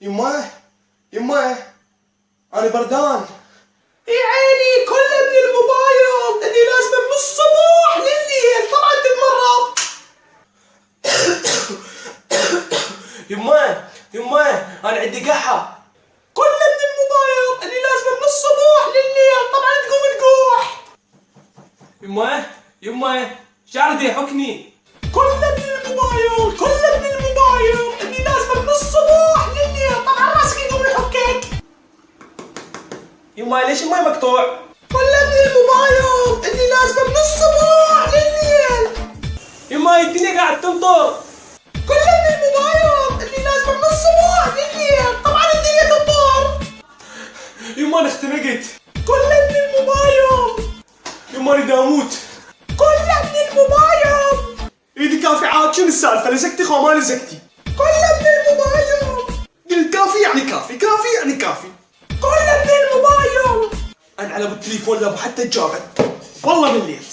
يمه يمه انا بردان. يا عيني كله من الموبايل اللي لازمه من الصبح لليل، طبعا تتمرض. يمه انا عندي قحة. كله من الموبايل اللي لازمه من الصبح لليل، طبعا تقوم تقوح. يمه شعري يحكني. كله من الموبايل اللي لازمه من الصبح لليل، طبعا راسك يقوم يحكك. يمه ليش الماي مقطوع؟ كله من الموبايل اللي لازمه من الصبح لليل. يمه الدنيا قاعد تمطر. كله من الموبايل اللي لازمه من الصبح لليل، طبعا الدنيا تمطر. يمه انا اختنقت. كله من الموبايل. يمه انا داموت. كله من الموبايل. ايدي كافي عاد، شنو السالفه؟ لزقتي خو ما لزقتي؟ كله من الموبايل. قلت كافي يعني كافي، كافي يعني كافي. كله من الموبايل. انا على ابو التليفون لابو حتى تجابت والله من الليل.